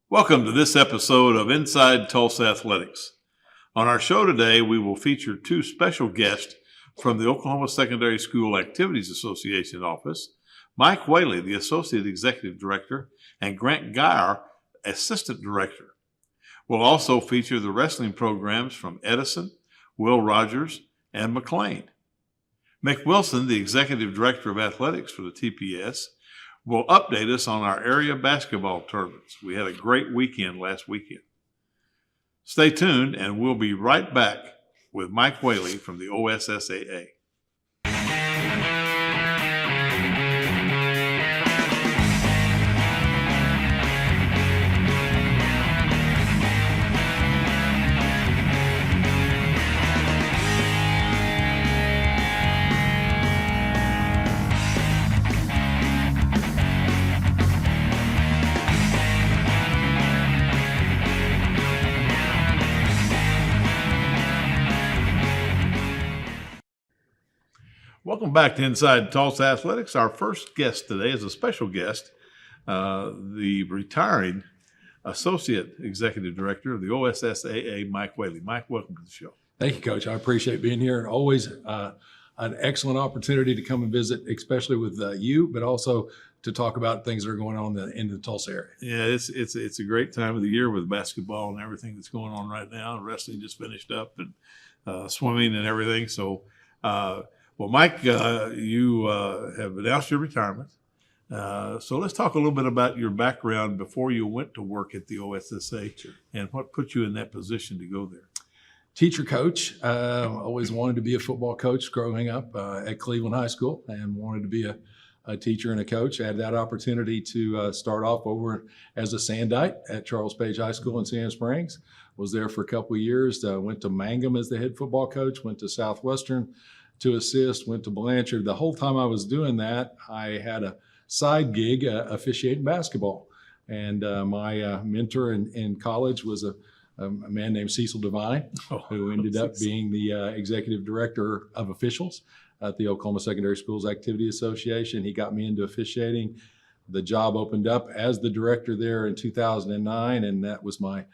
Welcome to this episode of Inside Tulsa Athletics. On our show today, we will feature two special guests from the Oklahoma Secondary School Activities Association office, Mike Whaley, the Associate Executive Director, and Grant Gower, Assistant Director. We'll also feature the wrestling programs from Edison, Will Rogers, and McLain. Mick Wilson, the Executive Director of Athletics for the TPS, will update us on our area basketball tournaments. We had a great weekend last weekend. Stay tuned, and we'll be right back with Mike Whaley from the OSSAA. Welcome back to Inside Tulsa Athletics. Our first guest today is a special guest, the retiring Associate Executive Director of the OSSAA, Mike Whaley. Mike, welcome to the show. Thank you, Coach. I appreciate being here, and always an excellent opportunity to come and visit, especially with you, but also to talk about things that are going on in the Tulsa area. Yeah, it's a great time of the year with basketball and everything that's going on right now. Wrestling just finished up, and swimming and everything. So, well, Mike, you have announced your retirement. So let's talk a little bit about your background before you went to work at the OSSA. Sure. And what put you in that position to go there. Teacher coach. Always wanted to be a football coach growing up at Cleveland High School, and wanted to be a teacher and a coach. I had that opportunity to start off over as a Sandite at Charles Page High School in Sand Springs. Was there for a couple of years. Went to Mangum as the head football coach. Went to Southwestern to assist. Went to Blanchard. The whole time I was doing that, I had a side gig officiating basketball. And my mentor in college was a man named Cecil Devine, who ended up being the executive director of officials at the Oklahoma Secondary Schools Activity Association. He got me into officiating. The job opened up as the director there in 2009, and that was my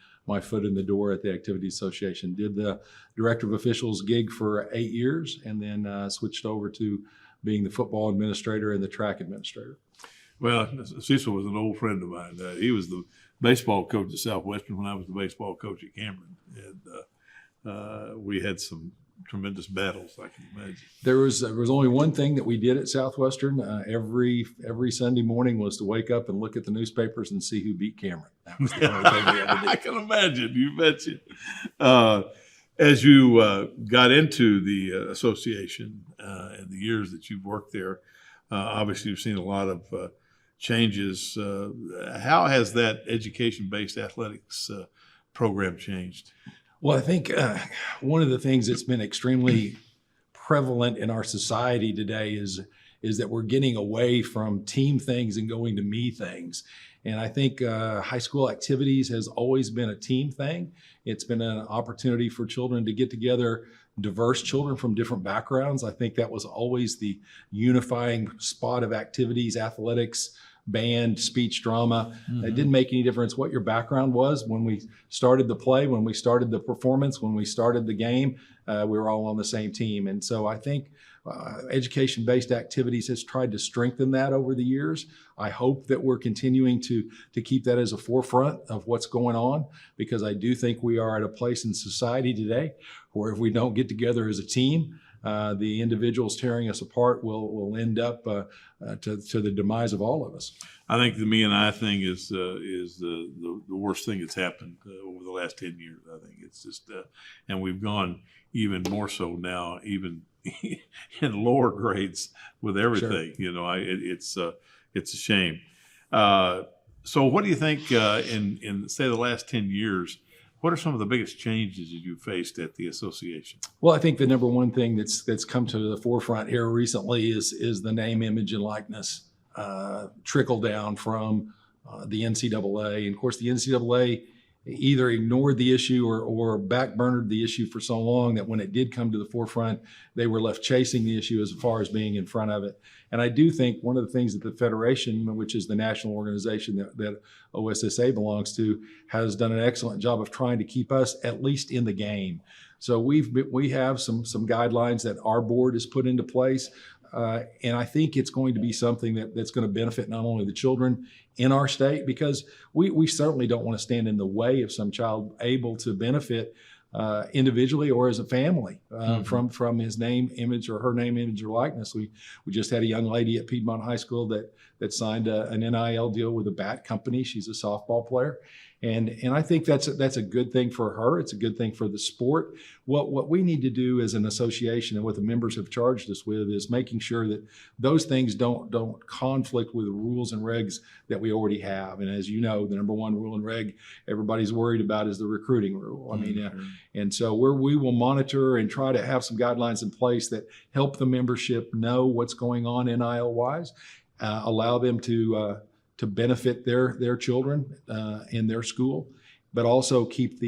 foot in the door at the Activity Association. Did the director of officials gig for 8 years, and then switched over to being the football administrator and the track administrator. Well, Cecil was an old friend of mine. He was the baseball coach at Southwestern when I was the baseball coach at Cameron. And we had some tremendous battles, I can imagine. There was only one thing that we did at Southwestern every Sunday morning, was to wake up and look at the newspapers and see who beat Cameron. That was the only thing we had to do. I can imagine. You betcha. As you got into the association and the years that you've worked there, obviously you've seen a lot of changes. How has that education-based athletics program changed? Well, I think one of the things that's been extremely prevalent in our society today is that we're getting away from team things and going to me things. And I think high school activities has always been a team thing. It's been an opportunity for children to get together, diverse children from different backgrounds. I think that was always the unifying spot of activities, athletics, band, speech, drama. Mm-hmm. It didn't make any difference what your background was. When we started the play, when we started the performance, when we started the game, we were all on the same team. And so I think education-based activities has tried to strengthen that over the years. I hope that we're continuing to keep that as a forefront of what's going on, because I do think we are at a place in society today where if we don't get together as a team, the individuals tearing us apart will end up to the demise of all of us. I think the me and I thing is the worst thing that's happened over the last 10 years. I think it's just, and we've gone even more so now, even in lower grades with everything. Sure. You know, it's a shame. So what do you think in say the last 10 years? What are some of the biggest changes that you faced at the association? Well, I think the number one thing that's come to the forefront here recently is the name, image, and likeness trickle down from the NCAA. And of course, the NCAA either ignored the issue or backburnered the issue for so long that when it did come to the forefront, they were left chasing the issue as far as being in front of it. And I do think one of the things that the Federation, which is the national organization that OSSAA belongs to, has done an excellent job of trying to keep us at least in the game. So we have some guidelines that our board has put into place. And I think it's going to be something that's going to benefit not only the children in our state, because we certainly don't want to stand in the way of some child able to benefit individually or as a family from his name, image, or her name, image, or likeness. We just had a young lady at Piedmont High School that signed an NIL deal with a bat company. She's a softball player. And I think that's a good thing for her. It's a good thing for the sport. What we need to do as an association, and what the members have charged us with, is making sure that those things don't conflict with the rules and regs that we already have. And as you know, the number one rule and reg everybody's worried about is the recruiting rule. I mean, and so we will monitor and try to have some guidelines in place that help the membership know what's going on NIL-wise, allow them to benefit their children in their school, but also keep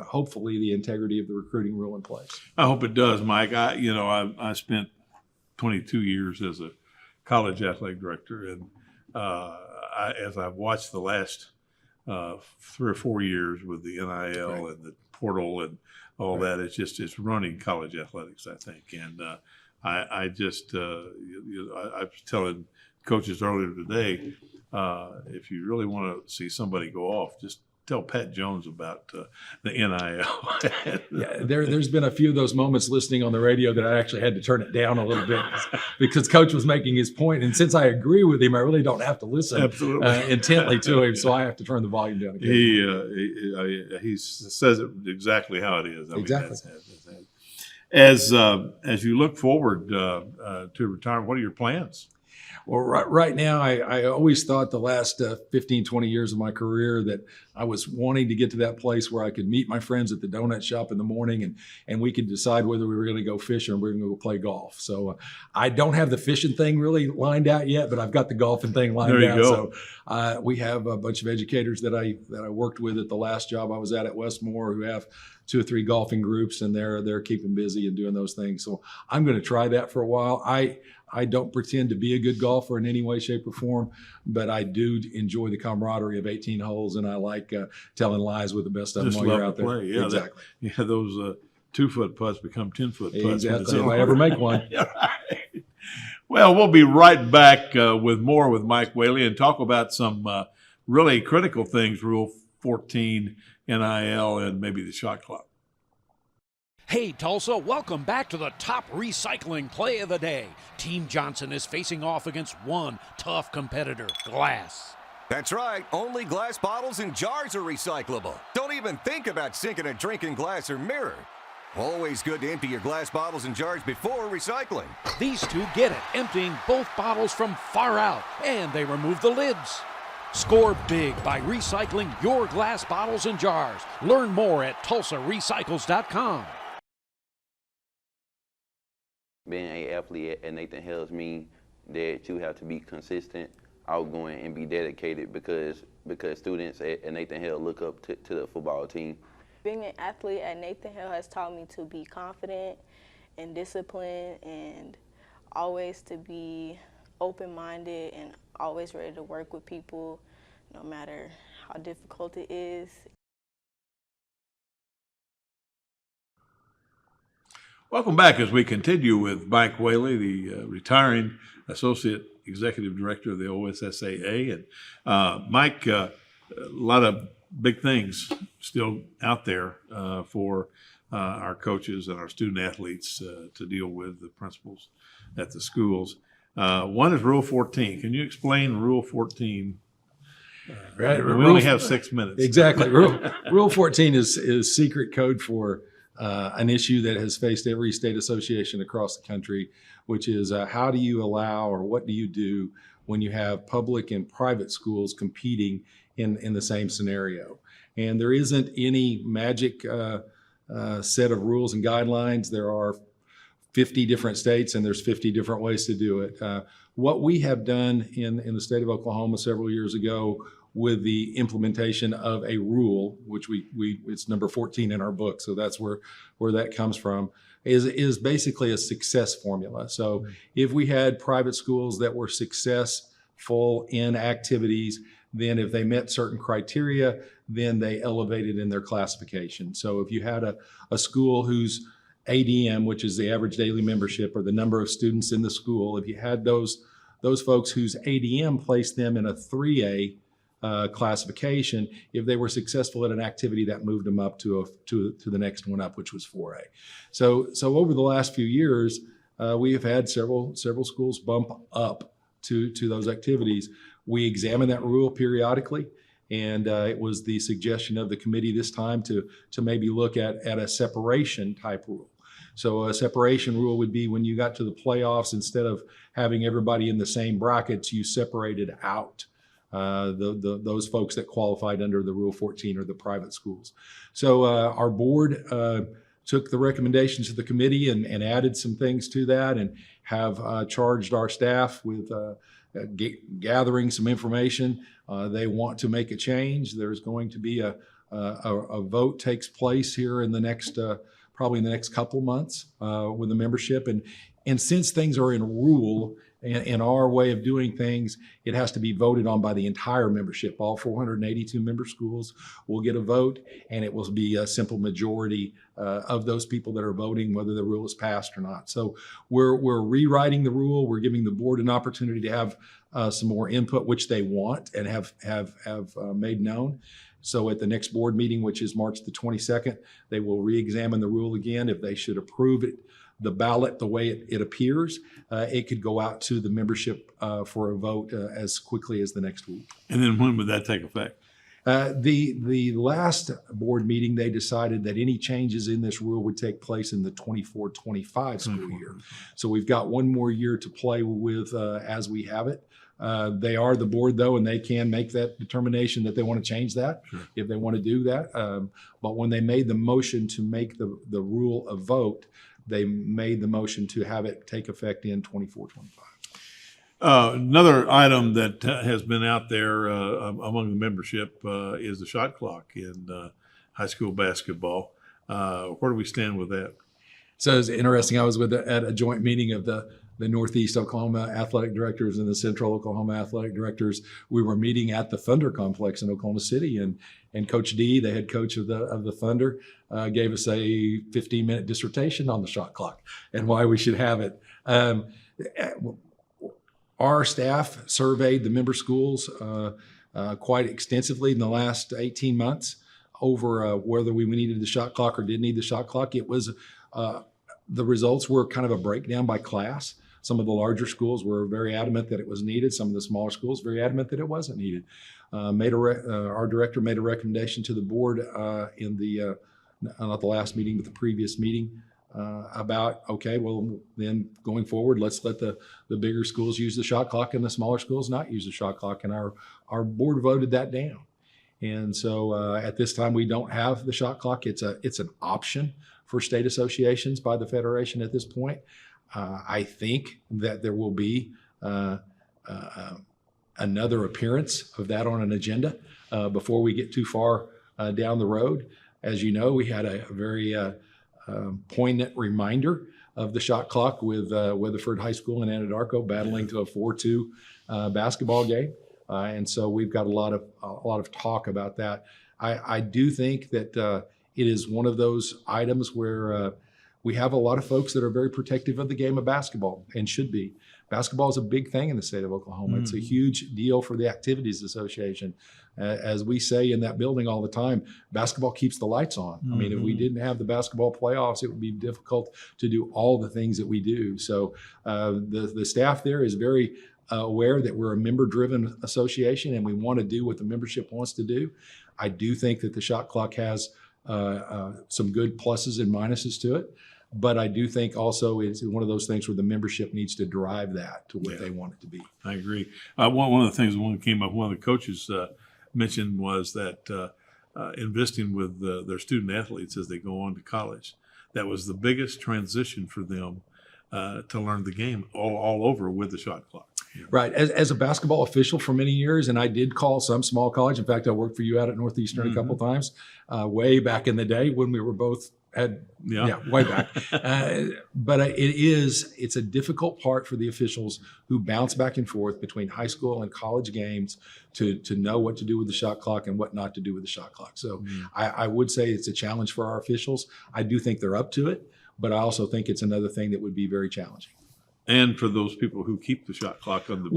hopefully the integrity of the recruiting rule in place. I hope it does, Mike. I spent 22 years as a college athletic director, and as I've watched the last 3 or 4 years with the NIL and the portal and all that, it's running college athletics, I think. And I was telling coaches earlier today, if you really want to see somebody go off, just tell Pat Jones about the NIL. Yeah, there's been a few of those moments listening on the radio that I actually had to turn it down a little bit because Coach was making his point, and since I agree with him, I really don't have to listen intently to him, so I have to turn the volume down again. He says it exactly how it is. Exactly. As you look forward to retirement, what are your plans? Well, right now, I always thought the last 15, 20 years of my career that I was wanting to get to that place where I could meet my friends at the donut shop in the morning and we could decide whether we were going to go fishing or we were going to go play golf. So I don't have the fishing thing really lined out yet, but I've got the golfing thing lined out. There you go. So we have a bunch of educators that I worked with at the last job I was at Westmore who have 2 or 3 golfing groups, and they're keeping busy and doing those things. So I'm going to try that for a while. I don't pretend to be a good golfer in any way, shape, or form, but I do enjoy the camaraderie of 18 holes, and I like telling lies with the best of them while you're out there. Play. Yeah, exactly. Those 2-foot putts become 10-foot putts. Exactly. If I ever make one. Right. Well, we'll be right back with more with Mike Whaley and talk about some really critical things, Rule 14, NIL, and maybe the shot clock. Hey Tulsa, welcome back to the top recycling play of the day. Team Johnson is facing off against one tough competitor, glass. That's right, only glass bottles and jars are recyclable. Don't even think about sinking a drink in glass or mirror. Always good to empty your glass bottles and jars before recycling. These two get it, emptying both bottles from far out, and they remove the lids. Score big by recycling your glass bottles and jars. Learn more at TulsaRecycles.com. Being an athlete at Nathan Hales means that you have to be consistent, outgoing, and be dedicated because students at Nathan Hale look up to the football team. Being an athlete at Nathan Hale has taught me to be confident and disciplined and always to be open-minded and always ready to work with people no matter how difficult it is. Welcome back as we continue with Mike Whaley, the retiring Associate Executive Director of the OSSAA. And Mike, a lot of big things still out there for our coaches and our student athletes to deal with, the principals at the schools. One is Rule 14. Can you explain Rule 14? Right. We only have 6 minutes. Exactly. Rule 14 is secret code for an issue that has faced every state association across the country, which is how do you allow or what do you do when you have public and private schools competing in the same scenario? And there isn't any magic set of rules and guidelines. There are 50 different states and there's 50 different ways to do it. What we have done in the state of Oklahoma several years ago with the implementation of a rule, which it's number 14 in our book, so that's where that comes from, is basically a success formula. So if we had private schools that were successful in activities, then if they met certain criteria, then they elevated in their classification. So if you had a school whose ADM, which is the average daily membership, or the number of students in the school, if you had those folks whose ADM placed them in a 3A classification, if they were successful at an activity, that moved them up to the next one up, which was 4A. So over the last few years, we have had several schools bump up to those activities. We examine that rule periodically, and it was the suggestion of the committee this time to maybe look at a separation type rule. So a separation rule would be when you got to the playoffs, instead of having everybody in the same brackets, you separated out those folks that qualified under the Rule 14 or the private schools. So our board took the recommendations of the committee and added some things to that, and have charged our staff with gathering some information. They want to make a change. There's going to be a vote takes place here in the next probably in the next couple months with the membership, and since things are in rule and our way of doing things, it has to be voted on by the entire membership. All 482 member schools will get a vote, and it will be a simple majority of those people that are voting, whether the rule is passed or not. So we're rewriting the rule. We're giving the board an opportunity to have some more input, which they want and have made known. So at the next board meeting, which is March the 22nd, they will re-examine the rule again. If they should approve it, the ballot, the way it appears, it could go out to the membership for a vote as quickly as the next week. And then when would that take effect? The last board meeting, they decided that any changes in this rule would take place in the 24-25 school year. So we've got one more year to play with as we have it. They are the board, though, and they can make that determination that they want to change that if they want to do that. But when they made the motion to make the rule a vote, they made the motion to have it take effect in 24-25. Another item that has been out there among the membership is the shot clock in high school basketball. Where do we stand with that? So it's interesting. I was at a joint meeting of the Northeast Oklahoma athletic directors and the Central Oklahoma athletic directors. We were meeting at the Thunder complex in Oklahoma City, and Coach D, the head coach of the Thunder, gave us a 15-minute dissertation on the shot clock and why we should have it. Our staff surveyed the member schools quite extensively in the last 18 months over whether we needed the shot clock or didn't need the shot clock. It was the results were kind of a breakdown by class. Some of the larger schools were very adamant that it was needed. Some of the smaller schools very adamant that it wasn't needed. Our director made a recommendation to the board in the not the last meeting, but the previous meeting about, okay, well, then going forward, let's let the bigger schools use the shot clock and the smaller schools not use the shot clock. And our board voted that down. And so at this time, we don't have the shot clock. It's an option for state associations by the Federation at this point. I think that there will be another appearance of that on an agenda before we get too far down the road. As you know, we had a very poignant reminder of the shot clock with Weatherford High School in Anadarko battling to a 4-2 basketball game. And so we've got a lot of talk about that. I do think that it is one of those items where we have a lot of folks that are very protective of the game of basketball and should be. Basketball is a big thing in the state of Oklahoma. It's a huge deal for the Activities Association. As we say in that building all the time, basketball keeps the lights on. I mean, if we didn't have the basketball playoffs, it would be difficult to do all the things that we do. So the staff there is very aware that we're a member-driven association and we want to do what the membership wants to do. I do think that the shot clock has some good pluses and minuses to it. But I do think also it's one of those things where the membership needs to drive that to what they want it to be. I agree. One of the things one of the coaches mentioned was that investing with their student athletes as they go on to college, that was the biggest transition for them to learn the game all over with the shot clock. Right. As a basketball official for many years, and I did call some small college. In fact, I worked for you out at Northeastern a couple times, way back in the day when we were both way back. But it's a difficult part for the officials who bounce back and forth between high school and college games to know what to do with the shot clock and what not to do with the shot clock. So I would say it's a challenge for our officials. I do think they're up to it, but I also think it's another thing that would be very challenging. And for those people who keep the shot clock on the bench.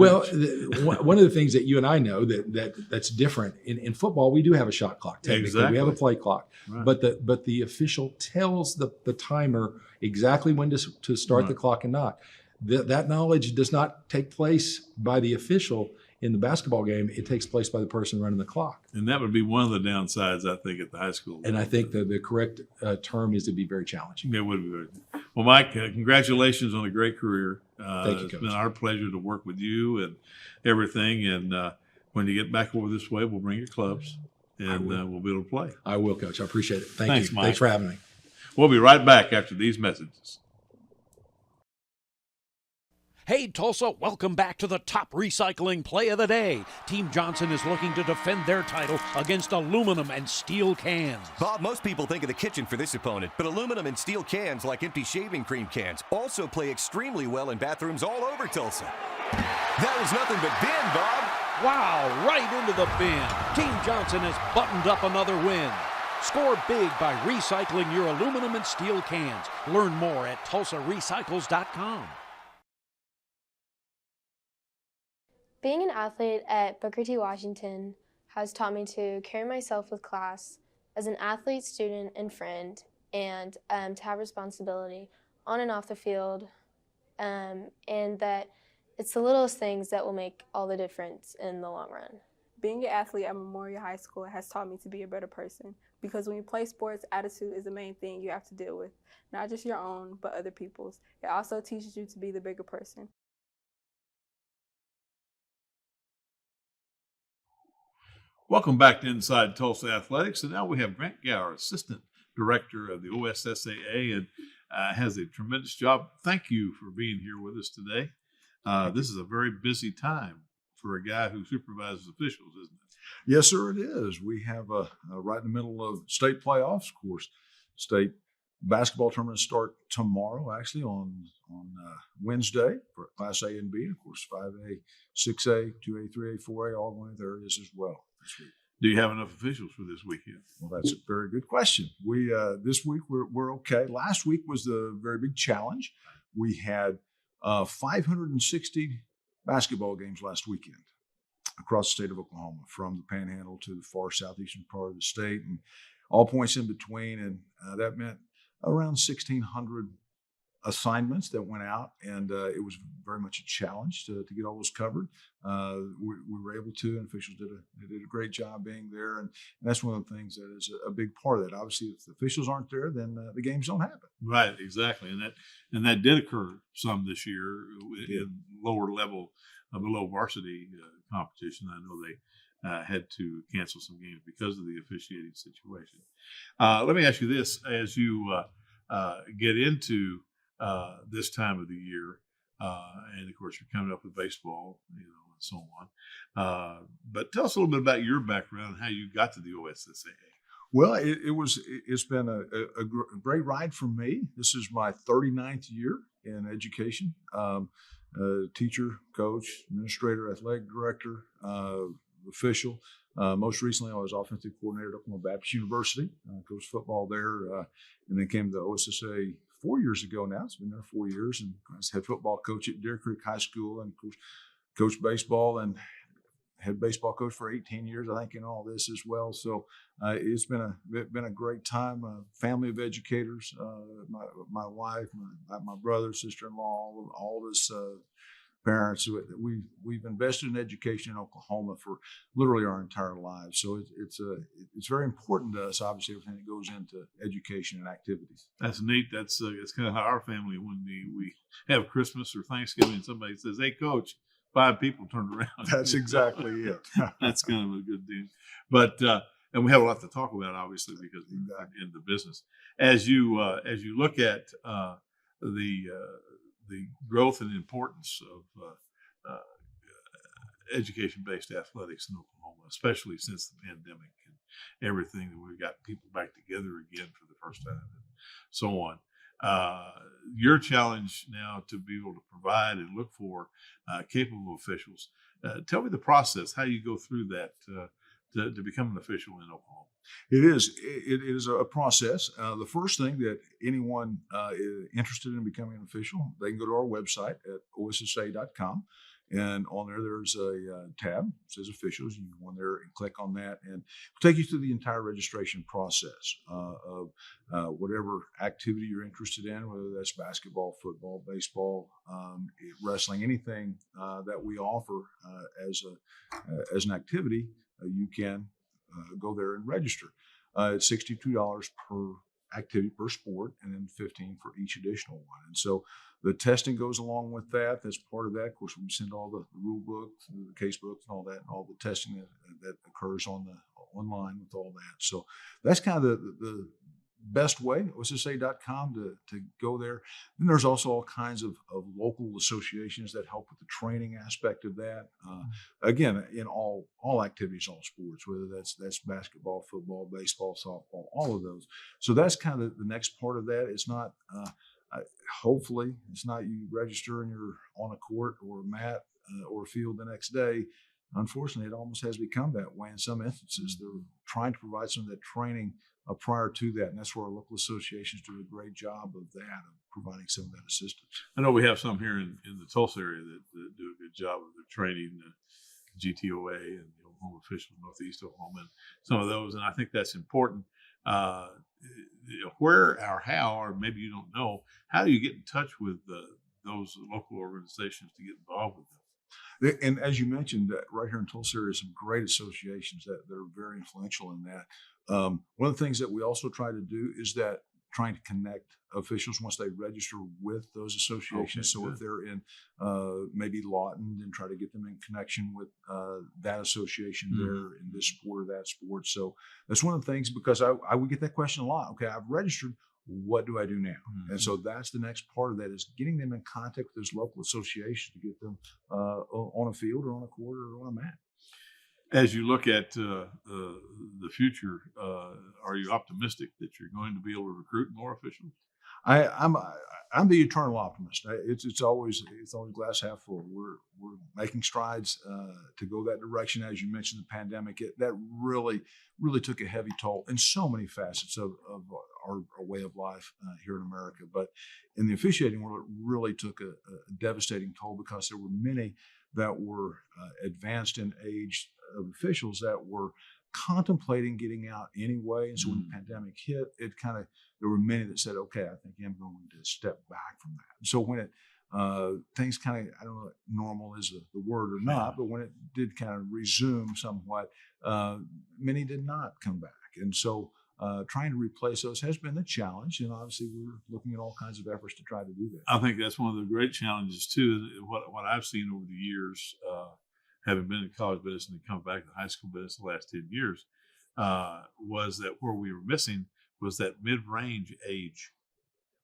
Well, one of the things that you and I know that's different in football, we do have a shot clock. Technically, Exactly. We have a play clock, Right. but the official tells the timer exactly when to start the clock and not. That knowledge does not take place by the official in the basketball game. It takes place by the person running the clock. And that would be one of the downsides, I think, at the high school level. And I think the correct term is to be very challenging. It would be very. Well, Mike, congratulations on a great career. Thank you, It's Coach. been our pleasure to work with you and everything. And when you get back over this way, we'll bring your clubs and we'll be able to play. I will, Coach. I appreciate it. Thanks, you. Mike. Thanks for having me. We'll be right back after these messages. Hey, Tulsa, welcome back to the top recycling play of the day. Team Johnson is looking to defend their title against aluminum and steel cans. Bob, most people think of the kitchen for this opponent, but aluminum and steel cans, like empty shaving cream cans, also play extremely well in bathrooms all over Tulsa. That was nothing but bin, Bob. Wow, right into the bin. Team Johnson has buttoned up another win. Score big by recycling your aluminum and steel cans. Learn more at TulsaRecycles.com. Being an athlete at Booker T. Washington has taught me to carry myself with class as an athlete, student, and friend, and to have responsibility on and off the field, and that it's the littlest things that will make all the difference in the long run. Being an athlete at Memorial High School has taught me to be a better person, because when you play sports, attitude is the main thing you have to deal with, not just your own, but other people's. It also teaches you to be the bigger person. Welcome back to Inside Tulsa Athletics. And now we have Grant Gower, Assistant Director of the OSSAA, and has a tremendous job. Thank you for being here with us today. This is a very busy time for a guy who supervises officials, isn't it? Yes, sir, it is. We have right in the middle of state playoffs, of course. State basketball tournaments start tomorrow, actually, on Wednesday for Class A and B. And of course, 5A, 6A, 2A, 3A, 4A, all going into areas as well this week. Do you have enough officials for this weekend? Well, that's a very good question. We this week we're okay. Last week was the very big challenge. We had 560 basketball games last weekend across the state of Oklahoma, from the Panhandle to the far southeastern part of the state, and all points in between. And that meant around 1,600 assignments that went out, and it was very much a challenge to get all those covered. We were able to, and officials did a great job being there, and that's one of the things that is a big part of that. Obviously, if the officials aren't there, then the games don't happen. Right, exactly, and that did occur some this year in lower level, below varsity competition. I know they had to cancel some games because of the officiating situation. Let me ask you this: as you get into this time of the year, and of course you're coming up with baseball, and so on. But tell us a little bit about your background and how you got to the OSSAA. Well, it's been a great ride for me. This is my 39th year in education. Teacher, coach, administrator, athletic director, official. Most recently, I was offensive coordinator at Oklahoma Baptist University. Coached football there, and then came to OSSAA 4 years ago now. It's been there 4 years, and I was head football coach at Derrick High School, and coached baseball and head baseball coach for 18 years, I think, in all this as well. So it's been a great time. Family of educators, my wife, my brother, sister-in-law, all of us parents. We've invested in education in Oklahoma for literally our entire lives. So it's very important to us, obviously, everything that goes into education and activities. That's neat. That's kind of how our family, when we have Christmas or Thanksgiving, somebody says, "Hey, Coach," 5 people turned around. That's exactly it. That's kind of a good deal. But and we have a lot to talk about, obviously, because we're in the business. As you look at the growth and importance of education-based athletics in Oklahoma, especially since the pandemic and everything that we've got people back together again for the first time and so on. Your challenge now to be able to provide and look for capable officials. Tell me the process, how you go through that to become an official in Oklahoma. It is a process. The first thing that anyone is interested in becoming an official, they can go to our website at OSSAA.com. And on there's a tab that says officials. You can go on there and click on that, and it'll take you through the entire registration process of whatever activity you're interested in, whether that's basketball, football, baseball, wrestling, anything that we offer as an activity. You can go there and register. It's $62 per activity per sport, and then $15 for each additional one. And so the testing goes along with that. That's part of that. Of course, we send all the rule books, the case books, and all the testing that occurs online with all that. So that's kind of the best way, OSSAA.com, to go there. Then there's also all kinds of local associations that help with the training aspect of that. Again, in all activities, all sports, whether that's basketball, football, baseball, softball, all of those. So that's kind of the next part of that. It's not, hopefully, it's not you register and you're on a court or a mat or a field the next day. Unfortunately, it almost has become that way in some instances. They're trying to provide some of that training prior to that, and that's where our local associations do a great job of that, of providing some of that assistance. I know we have some here in the Tulsa area that do a good job of their training, GTOA and the Oklahoma Official Northeast Oklahoma, and some of those, and I think that's important. Where or how, or maybe you don't know, how do you get in touch with those local organizations to get involved with them? And as you mentioned, right here in Tulsa, there are some great associations that are very influential in that. One of the things that we also try to do is that trying to connect officials once they register with those associations. Okay, so good. If they're in maybe Lawton, then try to get them in connection with that association there in this sport or that sport. So that's one of the things, because I would get that question a lot. Okay, I've registered. What do I do now? And so that's the next part of that, is getting them in contact with those local associations to get them on a field or on a court or on a mat. As you look at the future, are you optimistic that you're going to be able to recruit more officials? I'm the eternal optimist. It's always glass half full. We're making strides to go that direction. As you mentioned, the pandemic, that really took a heavy toll in so many facets of our way of life here in America. But in the officiating world, it really took a devastating toll, because there were many that were advanced in age of officials that were contemplating getting out anyway. And so when the pandemic hit, there were many that said, okay, I think I'm going to step back from that. And so when things kind of, I don't know if normal is the word or not, but when it did kind of resume somewhat, many did not come back. And so trying to replace those has been the challenge. And obviously we're looking at all kinds of efforts to try to do that. I think that's one of the great challenges too. What I've seen over the years, having been in college business and come back to high school business the last 10 years, was that where we were missing was that mid-range age.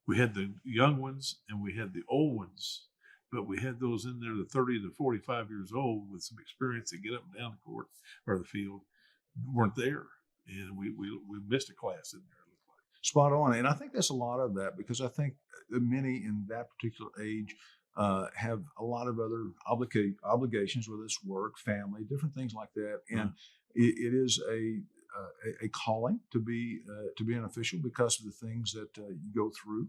We had the young ones and we had the old ones, but we had those in there, the 30 to 45 years old with some experience to get up and down the court or the field, weren't there. And we missed a class in there, it looked like. Spot on. And I think that's a lot of that, because I think many in that particular age have a lot of other obligations, whether it's work, family, different things like that. And it is a calling to be an official, because of the things that you go through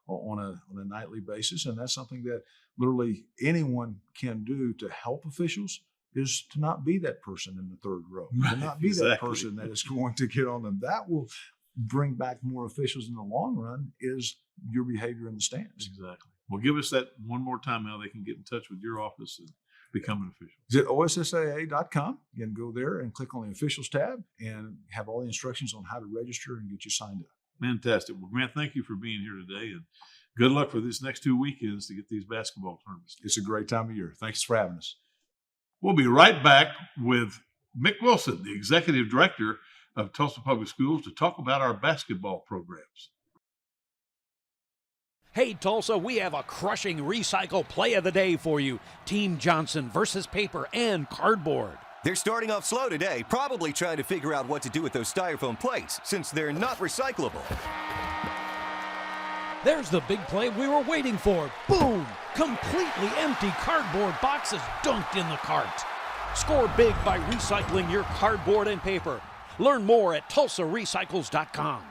on a nightly basis. And that's something that literally anyone can do to help officials, is to not be that person in the third row, to not be that person that is going to get on them. That will bring back more officials in the long run, is your behavior in the stands. Exactly. Well, give us that one more time, how they can get in touch with your office and become an official. It's at OSSAA.com. You can go there and click on the officials tab and have all the instructions on how to register and get you signed up. Fantastic. Well, Grant, thank you for being here today, and good luck for these next 2 weekends to get these basketball tournaments. It's a great time of year. Thanks for having us. We'll be right back with Mick Wilson, the Executive Director of Tulsa Public Schools, to talk about our basketball programs. Hey, Tulsa, we have a crushing recycle play of the day for you. Team Johnson versus paper and cardboard. They're starting off slow today, probably trying to figure out what to do with those styrofoam plates, since they're not recyclable. There's the big play we were waiting for. Boom! Completely empty cardboard boxes dunked in the cart. Score big by recycling your cardboard and paper. Learn more at TulsaRecycles.com.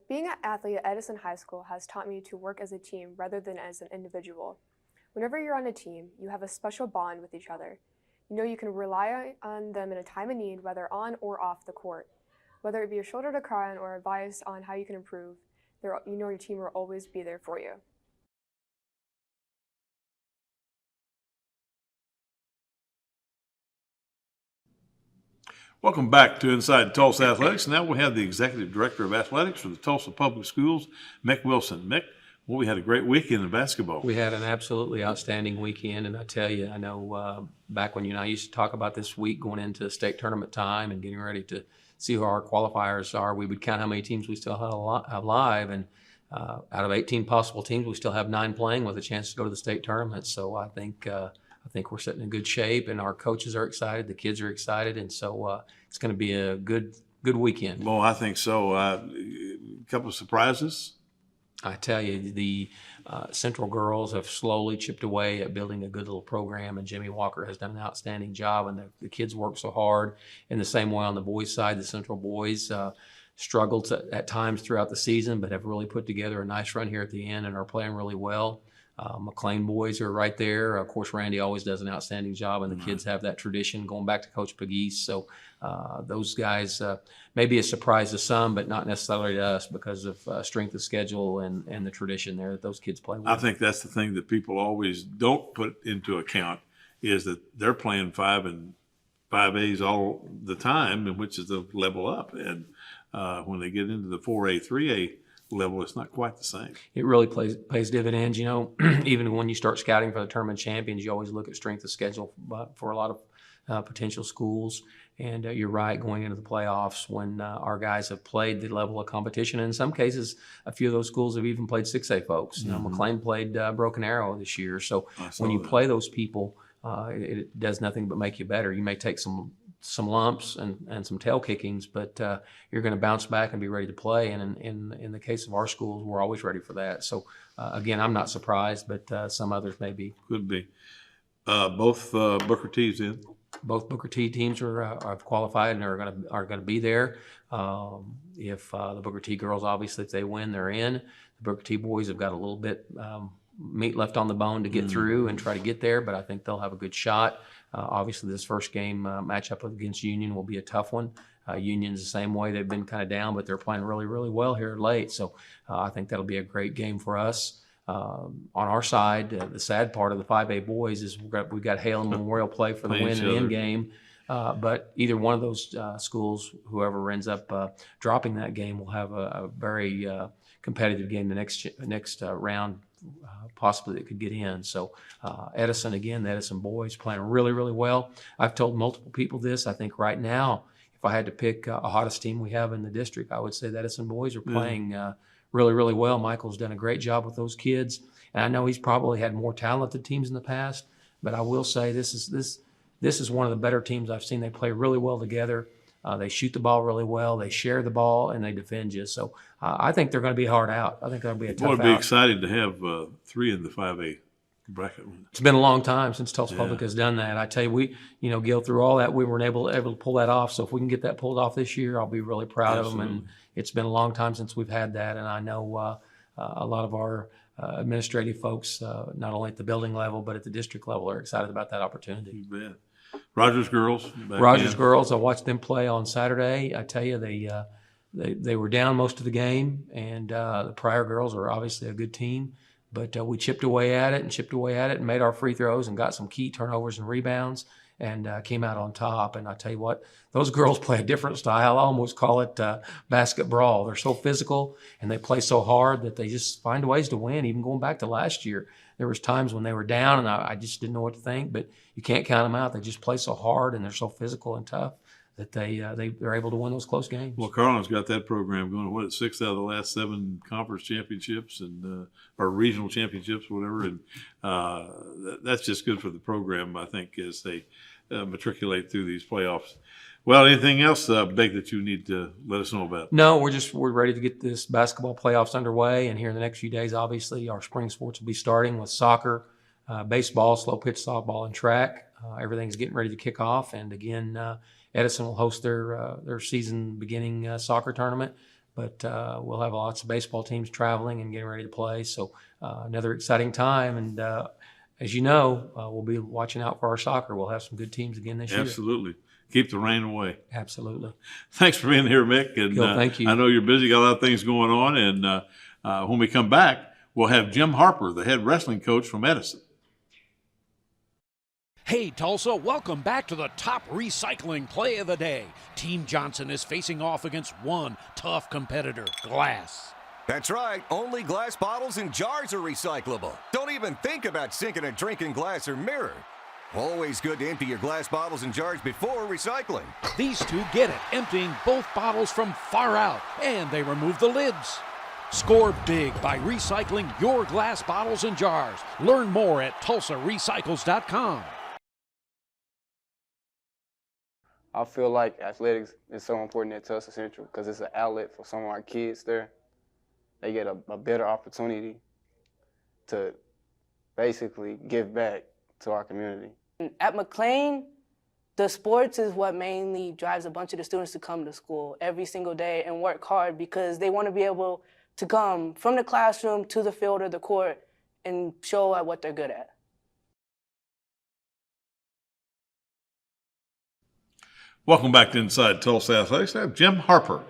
Being an athlete at Edison High School has taught me to work as a team rather than as an individual. Whenever you're on a team, you have a special bond with each other. You know you can rely on them in a time of need, whether on or off the court. Whether it be a shoulder to cry on or advice on how you can improve, you know your team will always be there for you. Welcome back to Inside Tulsa Athletics. Now we have the Executive Director of Athletics for the Tulsa Public Schools, Mick Wilson. Mick, well, we had a great weekend in basketball. We had an absolutely outstanding weekend, and I tell you, I know back when you and I used to talk about this week going into state tournament time and getting ready to see who our qualifiers are, we would count how many teams we still have live, and out of 18 possible teams, we still have 9 playing with a chance to go to the state tournament. So I think we're sitting in good shape, and our coaches are excited, the kids are excited, and so it's going to be a good weekend. Well, I think so. A couple of surprises. I tell you, the Central girls have slowly chipped away at building a good little program, and Jimmy Walker has done an outstanding job, and the kids work so hard. In the same way on the boys' side, the Central boys struggled at times throughout the season, but have really put together a nice run here at the end and are playing really well. McLain boys are right there. Of course, Randy always does an outstanding job, and the kids have that tradition going back to Coach Pegues. So those guys may be a surprise to some, but not necessarily to us because of strength of schedule and the tradition there that those kids play with. I think that's the thing that people always don't put into account is that they're playing 5 and 5As all the time, and which is the level up. And when they get into the 4A, 3A level, it's not quite the same. It really pays dividends. You know, even when you start scouting for the tournament champions, you always look at strength of schedule for a lot of potential schools. And you're right, going into the playoffs when our guys have played the level of competition. And in some cases, a few of those schools have even played 6A folks. You know, McLain played Broken Arrow this year. So when you play those people, it does nothing but make you better. You may take some lumps and some tail kickings, but you're going to bounce back and be ready to play. And in the case of our schools, we're always ready for that. So again, I'm not surprised, but some others may be. Could be. Both Booker T's in. Both Booker T teams are qualified and are going to be there. If the Booker T girls, obviously, if they win, they're in. The Booker T boys have got a little bit meat left on the bone to get through and try to get there, but I think they'll have a good shot. Obviously, this first game matchup against Union will be a tough one. Union's the same way. They've been kind of down, but they're playing really, really well here late. So I think that'll be a great game for us. On our side, the sad part of the 5A boys is we've got Hale and Memorial play for the win and end game. But either one of those schools, whoever ends up dropping that game, will have a very competitive game the next round, possibly that could get in. So Edison, again, the Edison boys playing really, really well. I've told multiple people this. I think right now, if I had to pick a hottest team we have in the district, I would say the Edison boys are playing really, really well. Michael's done a great job with those kids. And I know he's probably had more talented teams in the past, but I will say this is one of the better teams I've seen. They play really well together. They shoot the ball really well. They share the ball, and they defend you. So I think they're going to be hard out. I think that'll be a tough out. Well, it'd be excited to have 3 in the 5A bracket. It's been a long time since Tulsa Public has done that. I tell you, Gil, through all that, we weren't able to pull that off. So if we can get that pulled off this year, I'll be really proud of them. And it's been a long time since we've had that. And I know a lot of our administrative folks, not only at the building level, but at the district level, are excited about that opportunity. You bet. Rogers girls. Girls, I watched them play on Saturday. I tell you, they were down most of the game, and the Pryor girls are obviously a good team. But we chipped away at it and made our free throws and got some key turnovers and rebounds and came out on top. And I tell you what, those girls play a different style. I almost call it basket brawl. They're so physical and they play so hard that they just find ways to win. Even going back to last year, there was times when they were down and I just didn't know what to think. But you can't count them out. They just play so hard and they're so physical and tough that they're able to win those close games. Well, Carlin's got that program going. What, 6 out of the last 7 conference championships and or regional championships, whatever. And that's just good for the program, I think, as they matriculate through these playoffs. Well, anything else, Big, that you need to let us know about? No, we're ready to get this basketball playoffs underway, and here in the next few days, obviously, our spring sports will be starting with soccer, baseball, slow pitch softball, and track. Everything's getting ready to kick off, and again, Edison will host their season beginning soccer tournament, but we'll have lots of baseball teams traveling and getting ready to play. So another exciting time, and as you know, we'll be watching out for our soccer. We'll have some good teams again this year. Absolutely. Keep the rain away. Absolutely. Thanks for being here, Mick. And Gil, thank you. I know you're busy, got a lot of things going on, and when we come back, we'll have Jim Harper, the head wrestling coach from Edison. Hey, Tulsa, welcome back to the top recycling play of the day. Team Johnson is facing off against one tough competitor, glass. That's right. Only glass bottles and jars are recyclable. Don't even think about sinking a drink in glass or mirror. Always good to empty your glass bottles and jars before recycling. These two get it, emptying both bottles from far out, and they remove the lids. Score big by recycling your glass bottles and jars. Learn more at TulsaRecycles.com. I feel like athletics is so important at Tulsa Central because it's an outlet for some of our kids there. They get a better opportunity to basically give back to our community. At McLain, the sports is what mainly drives a bunch of the students to come to school every single day and work hard because they want to be able to come from the classroom to the field or the court and show at what they're good at. Welcome back to Inside Tulsa Athletics. I have Jim Harper,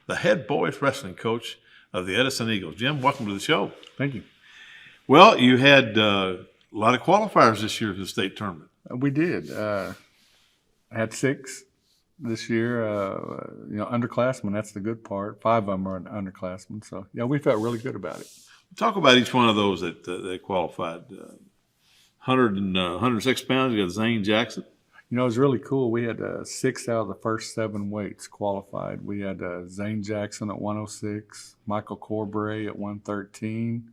the head boys wrestling coach of the Edison Eagles. Jim, welcome to the show. Thank you. Well, you had a lot of qualifiers this year for the state tournament. We did. I had 6 this year. Underclassmen, that's the good part. 5 of them are underclassmen. So, we felt really good about it. Talk about each one of those that qualified. 106 pounds, you got Zane Jackson. It was really cool. We had 6 out of the first 7 weights qualified. We had Zane Jackson at 106, Michael Corbray at 113.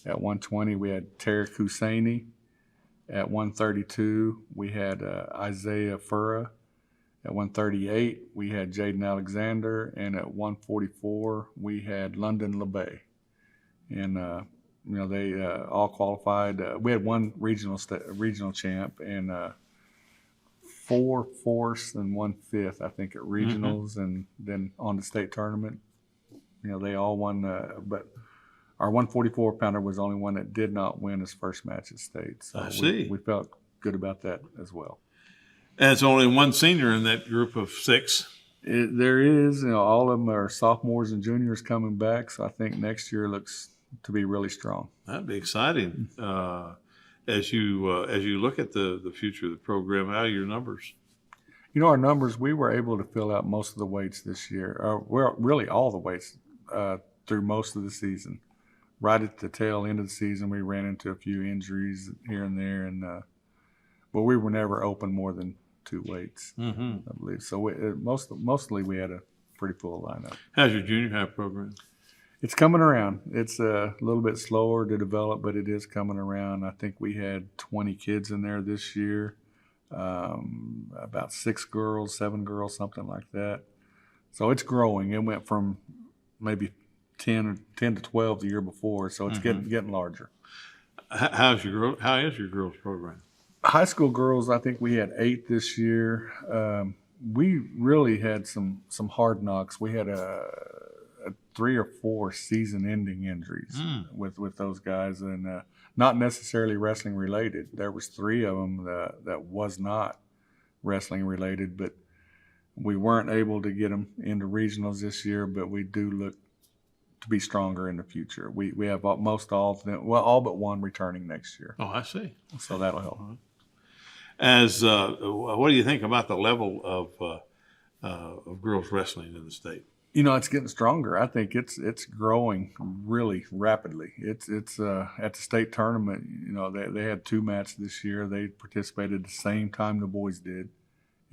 At 120, we had Derrick Husseini. At 132, we had Isaiah Furra. At 138, we had Jaden Alexander. And at 144, we had London LeBay. And, they all qualified. We had 1 regional champ and 4 fourths and 1 fifth, I think, at regionals. And then on the state tournament, they all won. But our 144-pounder was the only one that did not win his first match at state. So I see. We felt good about that as well. And it's only 1 senior in that group of 6. There is. All of them are sophomores and juniors coming back. So I think next year looks to be really strong. That'd be exciting. As you look at the future of the program, how are your numbers? Our numbers, we were able to fill out most of the weights this year. Well, really all the weights through most of the season. Right at the tail end of the season, we ran into a few injuries here and there, but we were never open more than 2 weights, I believe. So mostly we had a pretty full lineup. How's your junior high program? It's coming around. It's a little bit slower to develop, but it is coming around. I think we had 20 kids in there this year, about 6 girls, 7 girls, something like that. So it's growing. It went from maybe 10 to 12 the year before, so it's getting larger. How is your girls program? High school girls, I think we had 8 this year. We really had some hard knocks. We had a 3 or 4 season-ending injuries with those guys, and not necessarily wrestling related. There was 3 of them that was not wrestling related, but we weren't able to get them into regionals this year. But we do look to be stronger in the future. We have all but 1 returning next year. Oh, I see. So that'll help. As what do you think about the level of girls wrestling in the state? It's getting stronger. I think it's growing really rapidly. It's at the state tournament. They had 2 matches this year. They participated the same time the boys did,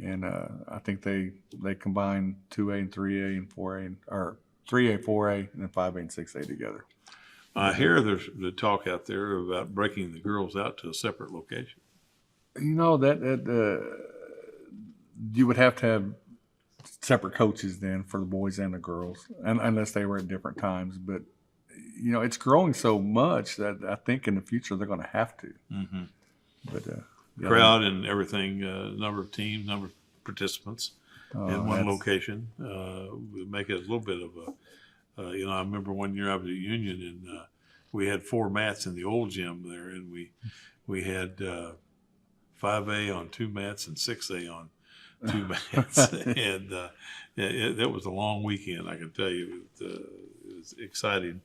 And I think they combine 2A and 3A and 4A, or 3A, 4A, and then 5A and 6A together. I hear there's the talk out there about breaking the girls out to a separate location. You know, that you would have to have separate coaches then for the boys and the girls, and unless they were at different times. But, you know, it's growing so much that I think in the future they're going to have to. Mm-hmm. But crowd and everything, number of teams, number of participants in one location would make it a little bit of a, you know, I remember one year I was at Union and we had 4 mats in the old gym there, and we had 5A on 2 mats and 6A on 2 mats, and that was a long weekend. I can tell you, it was exciting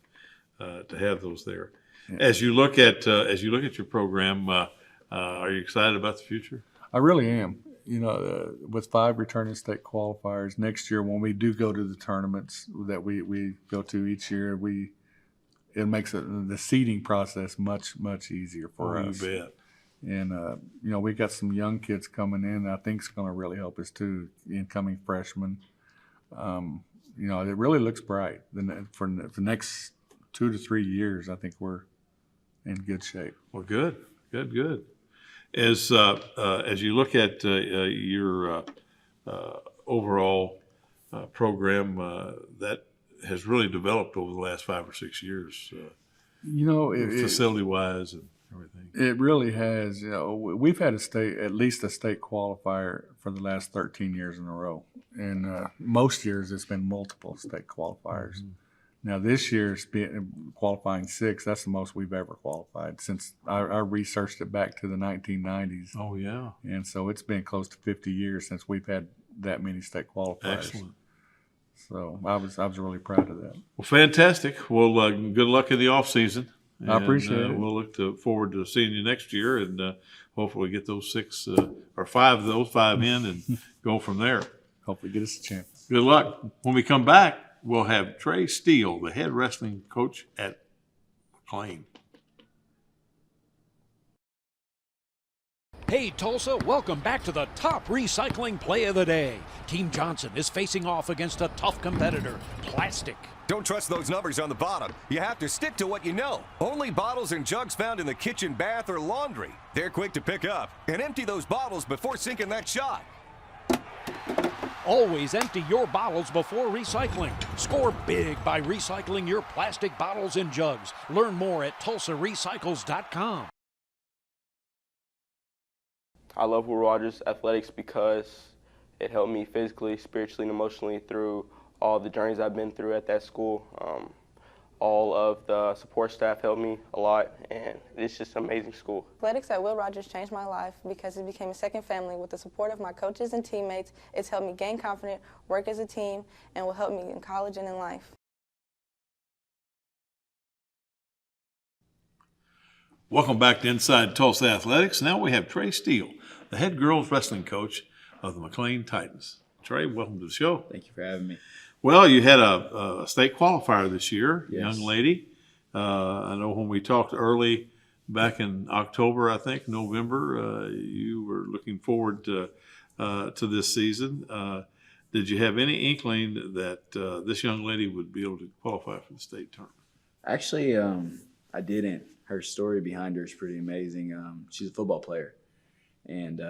to have those there. Yeah. As you look at your program, are you excited about the future? I really am. You know, with 5 returning state qualifiers next year, when we do go to the tournaments that we go to each year, it makes the seeding process much easier for us. You bet. And you know, we got some young kids coming in. I think it's going to really help us too, incoming freshmen. You know, it really looks bright. For the next 2 to 3 years, I think we're in good shape. Well, good. As you look at your overall program, that has really developed over the last 5 or 6 years. You know, facility-wise and everything. It really has. You know, we've had at least a state qualifier for the last 13 years in a row, and most years it's been multiple state qualifiers. Mm-hmm. Now this year it's been qualifying 6. That's the most we've ever qualified since I researched it back to the 1990s. Oh yeah. And so it's been close to 50 years since we've had that many state qualifiers. Excellent. So I was really proud of that. Well, fantastic. Well, good luck in the off season. I appreciate it. We'll look forward to seeing you next year, and hopefully get those 6 or 5 of those 5 in and go from there. Hopefully get us a chance. Good luck. When we come back, we'll have Trey Steele, the head wrestling coach at McLain. Hey, Tulsa, welcome back to the top recycling play of the day. Team Johnson is facing off against a tough competitor, plastic. Don't trust those numbers on the bottom. You have to stick to what you know. Only bottles and jugs found in the kitchen, bath, or laundry. They're quick to pick up. And empty those bottles before sinking that shot. Always empty your bottles before recycling. Score big by recycling your plastic bottles and jugs. Learn more at TulsaRecycles.com. I love Will Rogers Athletics because it helped me physically, spiritually, and emotionally through all the journeys I've been through at that school. All of the support staff helped me a lot, and it's just an amazing school. Athletics at Will Rogers changed my life because it became a second family. With the support of my coaches and teammates, it's helped me gain confidence, work as a team, and will help me in college and in life. Welcome back to Inside Tulsa Athletics. Now we have Trey Steele, the head girls wrestling coach of the McLain Titans. Trey, welcome to the show. Thank you for having me. Well, you had a state qualifier this year, yes. Young lady. I know when we talked early back in October, I think, November, you were looking forward to this season. Did you have any inkling that this young lady would be able to qualify for the state tournament? Actually, I didn't. Her story behind her is pretty amazing. She's a football player, and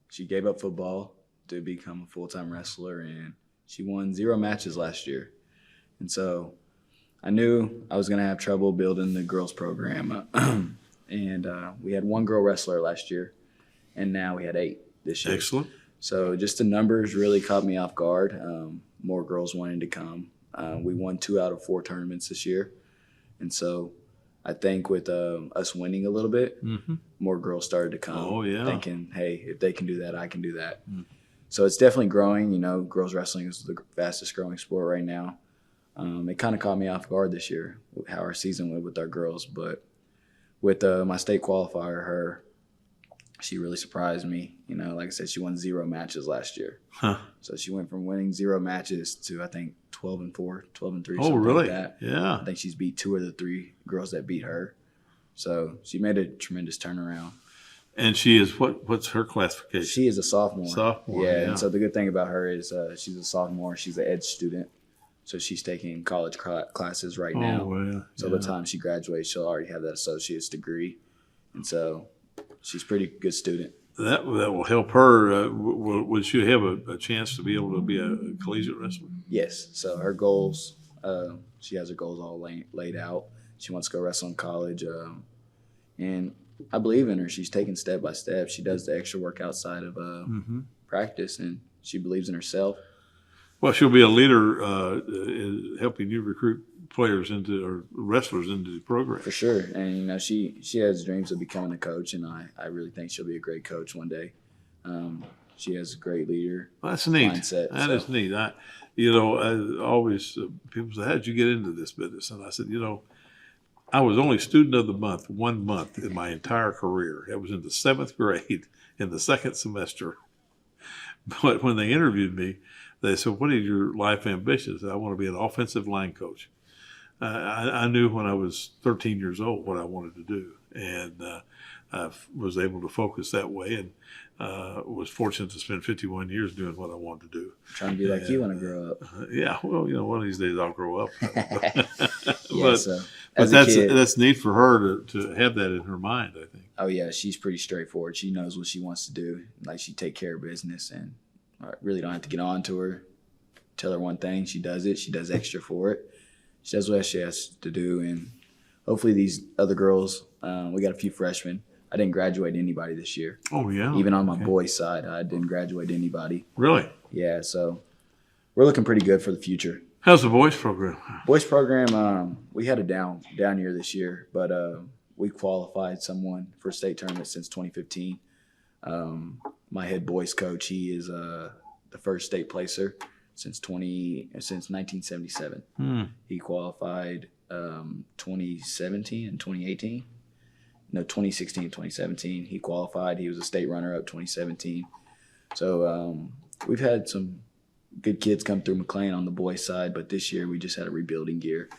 she gave up football to become a full-time wrestler, and she won 0 matches last year. And so I knew I was going to have trouble building the girls program. And we had 1 girl wrestler last year, and now we had 8 this year. Excellent. So just the numbers really caught me off guard. More girls wanting to come. We won 2 out of 4 tournaments this year. And so I think with us winning a little bit, more girls started to come. Oh, yeah. Thinking, hey, if they can do that, I can do that. So it's definitely growing. You know, girls wrestling is the fastest growing sport right now. It kind of caught me off guard this year, how our season went with our girls. But with my state qualifier, she really surprised me. You know, like I said, she won 0 matches last year. Huh. So she went from winning 0 matches to, I think, 12-4, 12-3. Oh, really? Like that. Yeah. I think she's beat 2 of the 3 girls that beat her. So she made a tremendous turnaround. And she is what's her classification? She is a sophomore. Sophomore, yeah. yeah. And so the good thing about her is she's a sophomore. She's an ed student. So she's taking college classes right now. Well, so by the time she graduates, she'll already have that associate's degree. And so she's a pretty good student. That will help her. Would she have a chance to be able to be a collegiate wrestler? Yes. So her goals, she has her goals all laid out. She wants to go wrestle in college. And I believe in her. She's taking step by step. She does the extra work outside of practice, and she believes in herself. Well, she'll be a leader in helping you recruit players or wrestlers into the program. For sure. And, she has dreams of becoming a coach, and I really think she'll be a great coach one day. She has a great leader. Well, that's neat. Mindset, That is neat. I always, people say, how did you get into this business? And I said, I was only student of the month 1 month in my entire career. It was in the 7th grade in the second semester. But when they interviewed me, they said, what are your life ambitions? I want to be an offensive line coach. I knew when I was 13 years old what I wanted to do, and I was able to focus that way, and was fortunate to spend 51 years doing what I wanted to do. Trying to be like you when I grow up. Yeah, well, one of these days I'll grow up. But that's neat for her to have that in her mind, I think. Oh, yeah, she's pretty straightforward. She knows what she wants to do. Like, she take care of business, and I really don't have to get on to her. Tell her one thing, she does it. She does extra for it. She does what she has to do, and hopefully these other girls, we got a few freshmen. I didn't graduate anybody this year. Oh, yeah. Even on my boys' side, I didn't graduate anybody. Really? Yeah, so we're looking pretty good for the future. How's the boys program? Boys program, we had a down year this year, but we qualified someone for a state tournament since 2015. My head boys coach, he is the first state placer since 1977. He qualified 2017 and 2018. No, 2016 and 2017. He qualified. He was a state runner-up 2017. So we've had some good kids come through McLain on the boys' side, but this year we just had a rebuilding year.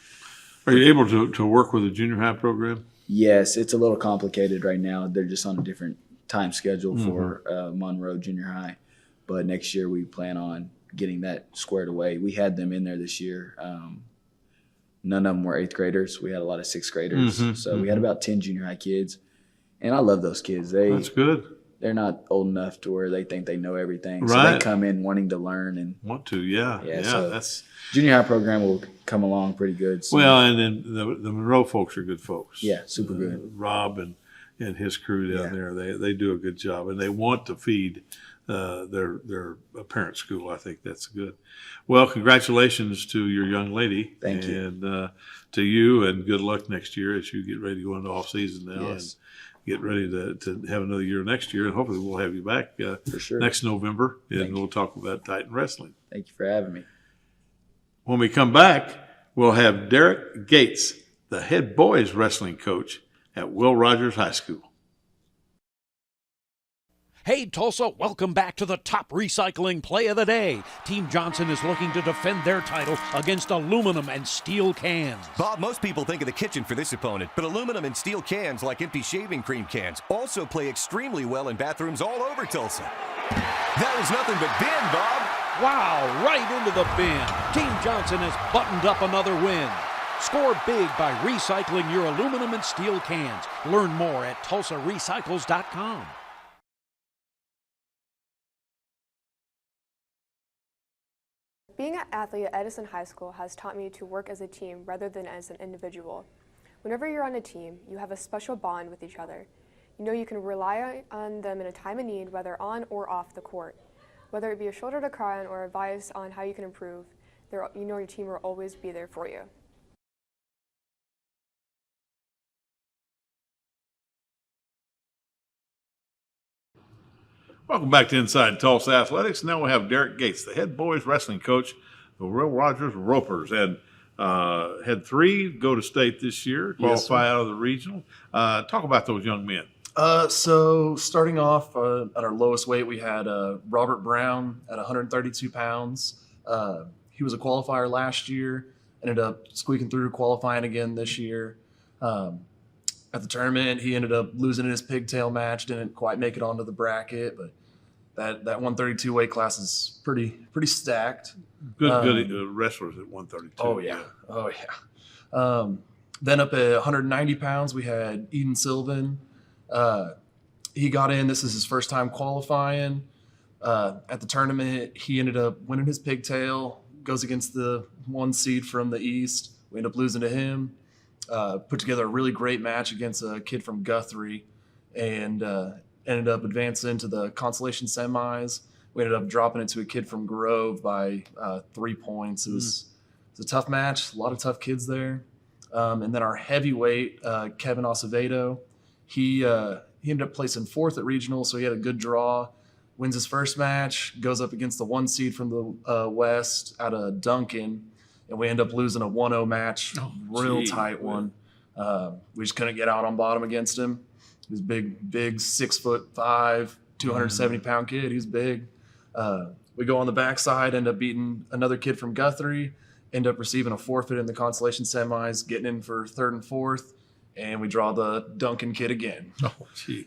Are you able to work with a junior high program? Yes, it's a little complicated right now. They're just on a different time schedule for Monroe Junior High. But next year we plan on getting that squared away. We had them in there this year. None of them were 8th graders. We had a lot of 6th graders. We had about 10 junior high kids. And I love those kids. That's good. They're not old enough to where they think they know everything. Right. So they come in wanting to learn and want to, yeah. So that's junior high program will come along pretty good. So. Well, and then the Monroe folks are good folks. Yeah, super good. Rob and his crew down there, they do a good job, and they want to feed their parent school. I think that's good. Well, congratulations to your young lady. Thank you. And to you, and good luck next year as you get ready to go into off season now. Yes. And get ready to have another year next year, and hopefully we'll have you back for sure next November, and we'll talk about Titan wrestling. Thank you for having me. When we come back, we'll have Derrick Gates, the head boys wrestling coach at Will Rogers High School. Hey, Tulsa, welcome back to the top recycling play of the day. Team Johnson is looking to defend their title against aluminum and steel cans. Bob, most people think of the kitchen for this opponent, but aluminum and steel cans, like empty shaving cream cans, also play extremely well in bathrooms all over Tulsa. That was nothing but bin, Bob. Wow, right into the bin. Team Johnson has buttoned up another win. Score big by recycling your aluminum and steel cans. Learn more at TulsaRecycles.com. Being an athlete at Edison High School has taught me to work as a team rather than as an individual. Whenever you're on a team, you have a special bond with each other. You know you can rely on them in a time of need, whether on or off the court. Whether it be a shoulder to cry on or advice on how you can improve, you know your team will always be there for you. Welcome back to Inside Tulsa Athletics. Now we have Derrick Gates, the head boys wrestling coach of Will Rogers Ropers, and had 3 go to state this year, qualify out of the regional. Talk about those young men. So starting off at our lowest weight, we had Robert Brown at 132 pounds. He was a qualifier last year, ended up squeaking through qualifying again this year. at the tournament. He ended up losing in his pigtail match, didn't quite make it onto the bracket, but that 132 weight class is pretty stacked. Good wrestlers at 132. Oh yeah. Then up at 190 pounds, we had Eden Sylvan. He got in. This is his first time qualifying. At the tournament, he ended up winning his pigtail, goes against the 1 seed from the East. We ended up losing to him. Put together a really great match against a kid from Guthrie and ended up advancing to the consolation semis. We ended up dropping it to a kid from Grove by 3 points. It was a tough match, a lot of tough kids there. And then our heavyweight, Kevin Acevedo, he ended up placing 4th at regional, so he had a good draw. Wins his first match, goes up against the 1 seed from the West out of Duncan, and we end up losing a 1-0 match, real tight one. We just couldn't get out on bottom against him. He was big 6'5", 270-pound kid. He's big. We go on the backside, end up beating another kid from Guthrie, end up receiving a forfeit in the consolation semis, getting in for 3rd and 4th, and we draw the Duncan kid again. We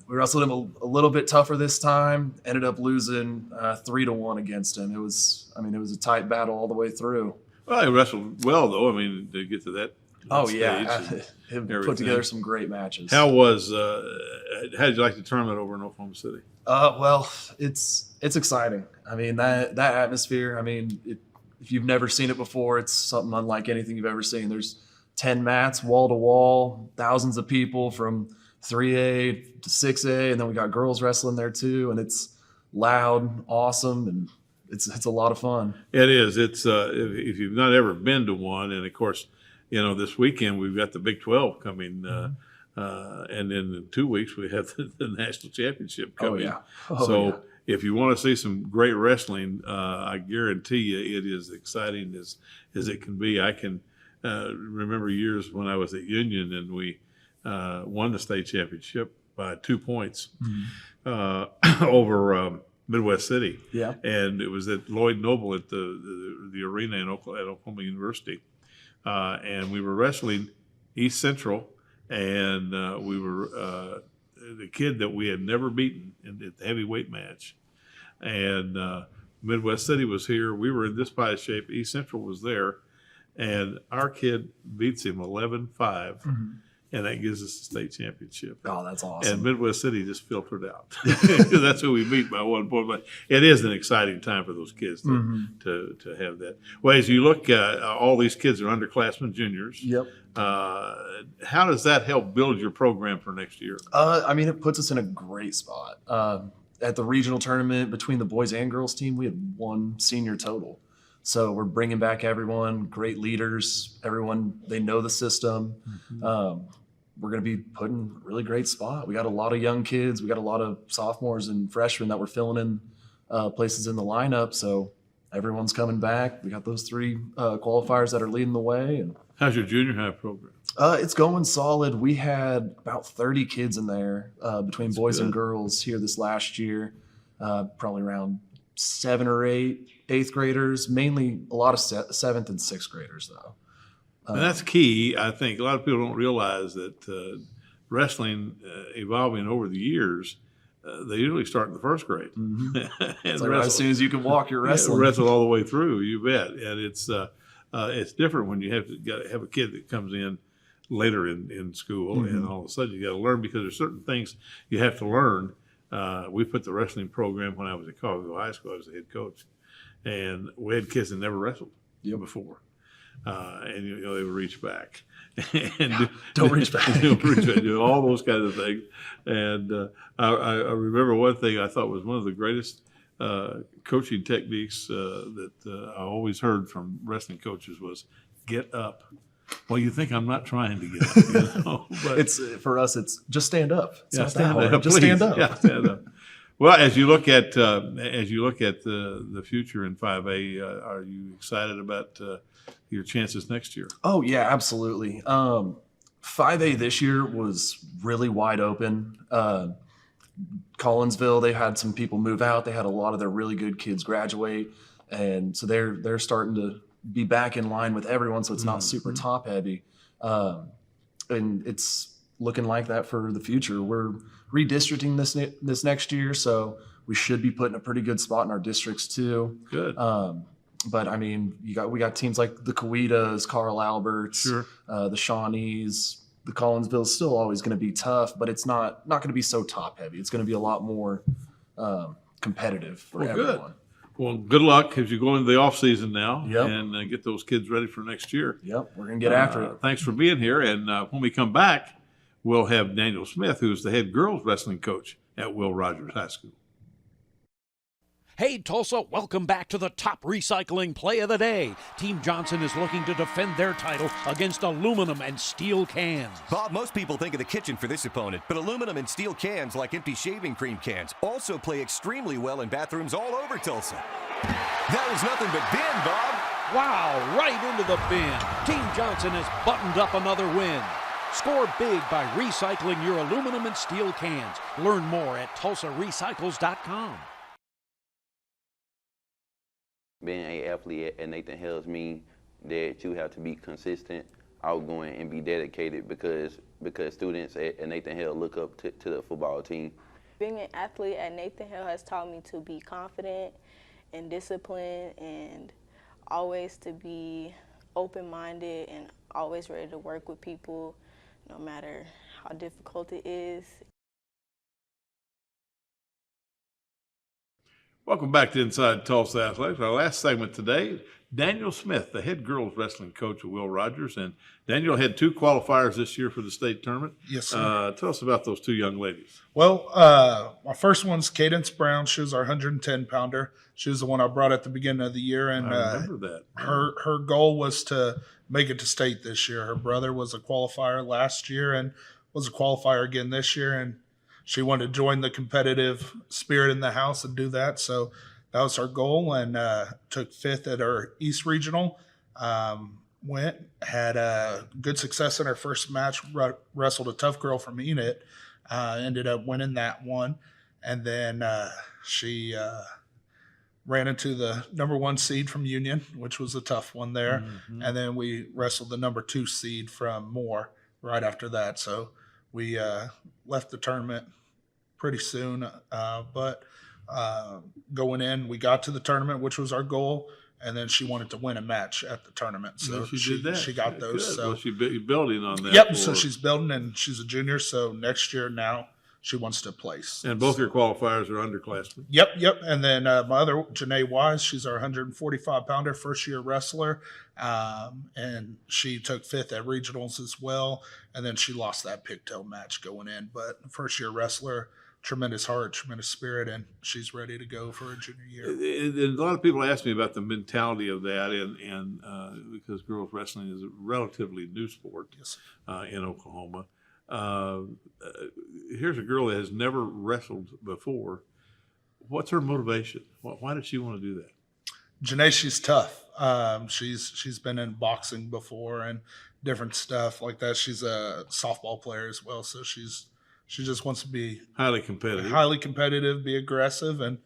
wrestled him a little bit tougher this time, ended up losing 3-1 against him. It was a tight battle all the way through. Well, he wrestled well, though. I mean, to get to that stage. He put together some great matches. How did you like the tournament over in Oklahoma City? Well, it's exciting. I mean, that atmosphere, I mean, if you've never seen it before, it's something unlike anything you've ever seen. There's 10 mats, wall to wall, thousands of people from 3A to 6A, and then we got girls wrestling there too, and it's loud, awesome, and it's a lot of fun. It is. It's if you've not ever been to one, and of course, this weekend we've got the Big 12 coming, and then in 2 weeks we have the national championship coming. If you want to see some great wrestling, I guarantee you it is exciting as it can be. I can remember years when I was at Union and we won the state championship by 2 points over Midwest City. Yeah. And it was at Lloyd Noble at the arena at Oklahoma University. And we were wrestling East Central, and we were the kid that we had never beaten in the heavyweight match. And Midwest City was here. We were in this pie shape. East Central was there. And our kid beats him 11-5. And that gives us the state championship. Oh, that's awesome. And Midwest City just filtered out. That's who we beat by 1 point. But it is an exciting time for those kids to have that. Well, as you look, all these kids are underclassmen, juniors. Yep. How does that help build your program for next year? I mean, it puts us in a great spot. At the regional tournament between the boys and girls team, we had 1 senior total. So we're bringing back everyone, great leaders, everyone, they know the system. We're going to be put in a really great spot. We got a lot of young kids. We got a lot of sophomores and freshmen that we're filling in places in the lineup. So everyone's coming back. We got those 3 qualifiers that are leading the way. And how's your junior high program? It's going solid. We had about 30 kids in there between boys and girls here this last year, probably around 7 or 8 8th graders, mainly a lot of 7th and 6th graders, though. And that's key. I think a lot of people don't realize that wrestling evolving over the years, they usually start in the 1st grade. And like wrestle, as soon as you can walk, you're wrestling. Wrestle all the way through, you bet. And it's different when you have a kid that comes in later in school, and all of a sudden you got to learn, because there's certain things you have to learn. We put the wrestling program when I was at Collegeville High School. I was the head coach, and we had kids that never wrestled before, and they would reach back and don't reach back, do all those kinds of things. And I remember one thing I thought was one of the greatest coaching techniques that I always heard from wrestling coaches was get up. Well, you think I'm not trying to get up, but it's for us. It's just stand up. It's not stand that hard. up. Just Please. stand up. Yeah, stand up. Well, as you look at the future in 5A, are you excited about your chances next year? Oh yeah, absolutely. 5A this year was really wide open. Collinsville, they had some people move out. They had a lot of their really good kids graduate, and so they're starting to be back in line with everyone, so it's not super top heavy. And it's looking like that for the future. We're redistricting this next year, so we should be put in a pretty good spot in our districts too. Good. But I mean, we got teams like the Coetas, Carl Alberts, Sure. The Shawnees, the Collinsville is still always going to be tough, but it's not going to be so top heavy. It's going to be a lot more competitive for everyone. Good. Well, good luck as you go into the off season now. Yep. And get those kids ready for next year. Yep, we're going to get after it. Thanks for being here. And when we come back, we'll have Daniel Smith, who's the head girls wrestling coach at Will Rogers High School. Hey, Tulsa, welcome back to the top recycling play of the day. Team Johnson is looking to defend their title against aluminum and steel cans. Bob, most people think of the kitchen for this opponent, but aluminum and steel cans, like empty shaving cream cans, also play extremely well in bathrooms all over Tulsa. That was nothing but bin, Bob. Wow, right into the bin. Team Johnson has buttoned up another win. Score big by recycling your aluminum and steel cans. Learn more at TulsaRecycles.com. Being an athlete at Nathan Hales means that you have to be consistent, outgoing, and be dedicated because students at Nathan Hale look up to the football team. Being an athlete at Nathan Hale has taught me to be confident and disciplined and always to be open-minded and always ready to work with people no matter how difficult it is. Welcome back to Inside Tulsa Athletics. Our last segment today, Daniel Smith, the head girls wrestling coach of Will Rogers. And Daniel had 2 qualifiers this year for the state tournament. Yes, sir. Tell us about those 2 young ladies. Well, my first one's Cadence Brown. She was our 110-pounder. She was the one I brought at the beginning of the year. And I remember that. Her goal was to make it to state this year. Her brother was a qualifier last year and was a qualifier again this year. And she wanted to join the competitive spirit in the house and do that. So that was our goal, and took 5th at our East Regional. Had good success in her first match, wrestled a tough girl from Enid, ended up winning that one. And then she ran into the number 1 seed from Union, which was a tough one there. Mm-hmm. And then we wrestled the number 2 seed from Moore right after that. So we left the tournament pretty soon, but going in, we got to the tournament, which was our goal, and then she wanted to win a match at the tournament. So she did that. She got those. Good. So well, she's building on that. Yep. So she's building, and she's a junior. So next year now she wants to place. And both your qualifiers are underclassmen. Yep. And then my other, Janae Wise, she's our 145-pounder, first-year wrestler, and she took 5th at regionals as well. And then she lost that pigtail match going in. But first-year wrestler, tremendous heart, tremendous spirit, and she's ready to go for a junior year. And a lot of people ask me about the mentality of that, and because girls wrestling is a relatively new sport in Oklahoma. Here's a girl that has never wrestled before. What's her motivation? Why did she want to do that? Janae, she's tough. She's been in boxing before and different stuff like that. She's a softball player as well, so she just wants to be highly competitive, be aggressive, and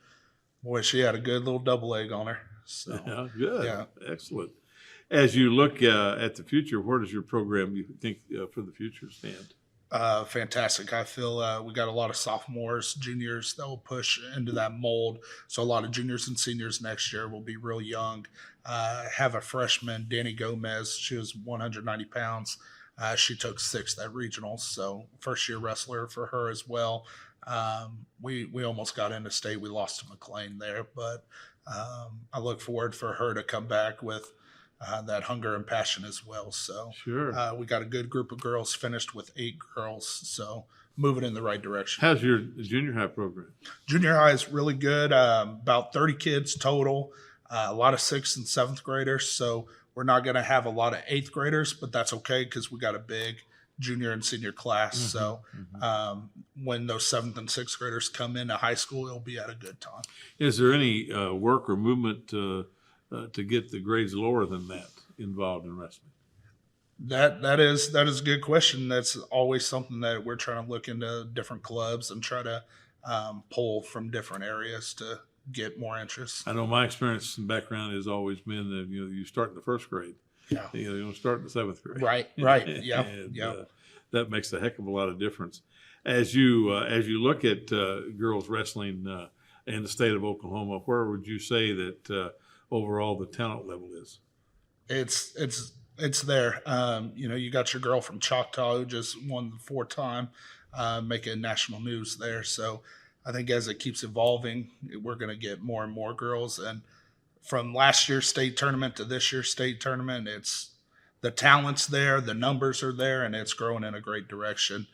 boy, she had a good little double leg on her. So yeah, good, excellent. As you look at the future, where does your program, you think, for the future stand? Fantastic. I feel we got a lot of sophomores, juniors that will push into that mold. So a lot of juniors and seniors next year will be real young. Have a freshman, Danny Gomez. She was 190 pounds. She took 6th at regionals, so first-year wrestler for her as well. We almost got into state. We lost to McLain there, but I look forward for her to come back with that hunger and passion as well. So sure, we got a good group of girls, finished with 8 girls, so moving in the right direction. How's your junior high program? Junior high is really good, about 30 kids total, a lot of 6th and 7th graders, so we're not going to have a lot of 8th graders, but that's okay because we got a big junior and senior class. Mm-hmm. So when those 7th and 6th graders come into high school, it'll be at a good time. Is there any work or movement to get the grades lower than that involved in wrestling? That is a good question. That's always something that we're trying to look into different clubs and try to pull from different areas to get more interest. I know my experience and background has always been that you start in the 1st grade. Yeah. You don't start in the 7th grade. Right. Yeah. that makes a heck of a lot of difference. As you look at girls wrestling in the state of Oklahoma, where would you say that overall the talent level is? It's there. You got your girl from Choctaw who just won the 4-time, making national news there. So I think as it keeps evolving, we're going to get more and more girls. And from last year's state tournament to this year's state tournament, it's the talent's there, the numbers are there, and it's growing in a great direction.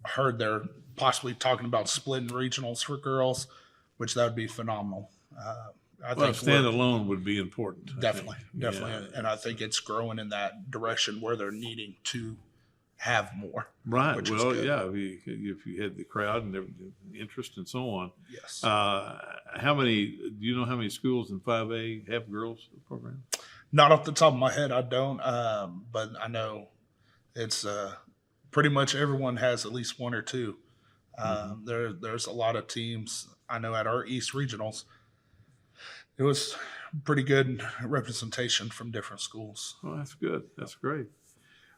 Heard they're possibly talking about splitting regionals for girls, which that would be phenomenal. I think standalone would be important. Definitely. Yeah. And I think it's growing in that direction where they're needing to have more. Right. Which Well, is good. yeah. If you had the crowd and the interest and so on. Yes. Do you know how many schools in 5A have girls program? Not off the top of my head, I don't. But I know it's pretty much everyone has at least one or two. There's a lot of teams. I know at our East Regionals, it was pretty good representation from different schools. Oh, that's good. That's great.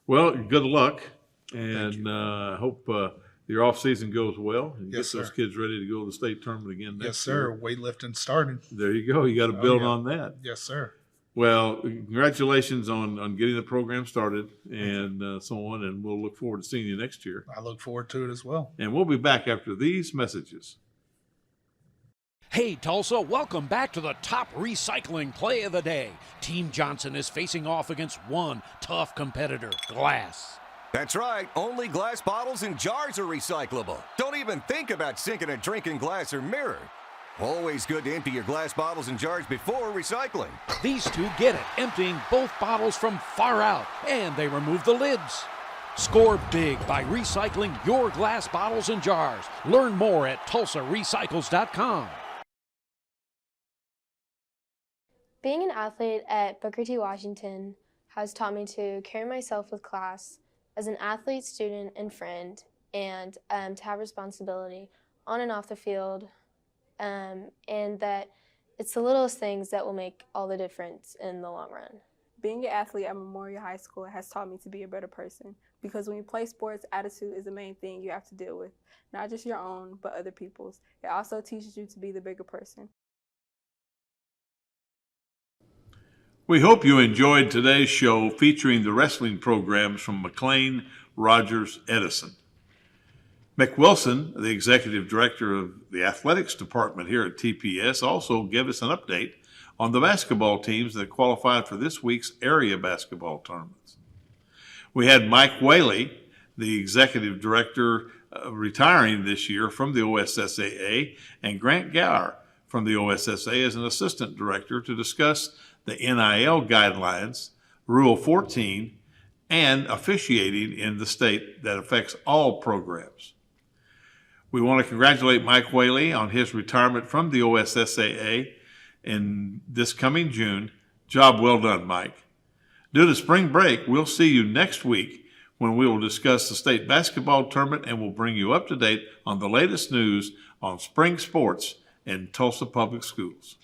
Well, good luck, and I hope your off season goes well and Yes, get those sir. kids ready to go to the state tournament again next Yes, sir. year. Weightlifting started. There you go. You got to build on that. Yes, sir. Well, congratulations on getting the program started and so on, and we'll look forward to seeing you next year. I look forward to it as well. And we'll be back after these messages. Hey, Tulsa, welcome back to the top recycling play of the day. Team Johnson is facing off against one tough competitor, glass. That's right. Only glass bottles and jars are recyclable. Don't even think about sinking a drink in glass or mirror. Always good to empty your glass bottles and jars before recycling. These two get it, emptying both bottles from far out, and they remove the lids. Score big by recycling your glass bottles and jars. Learn more at TulsaRecycles.com. Being an athlete at Booker T. Washington has taught me to carry myself with class as an athlete, student, and friend, and to have responsibility on and off the field, and that it's the littlest things that will make all the difference in the long run. Being an athlete at Memorial High School has taught me to be a better person, because when you play sports, attitude is the main thing you have to deal with, not just your own, but other people's. It also teaches you to be the bigger person. We hope you enjoyed today's show featuring the wrestling programs from McLain, Rogers, Edison. Mick Wilson, the executive director of the athletics department here at TPS, also gave us an update on the basketball teams that qualified for this week's area basketball tournaments. We had Mike Whaley, the executive director, retiring this year from the OSSAA, and Grant Gower from the OSSAA as an assistant director to discuss the NIL guidelines, Rule 14, and officiating in the state that affects all programs. We want to congratulate Mike Whaley on his retirement from the OSSAA in this coming June. Job well done, Mike. Due to spring break, we'll see you next week when we will discuss the state basketball tournament and we'll bring you up to date on the latest news on spring sports in Tulsa Public Schools.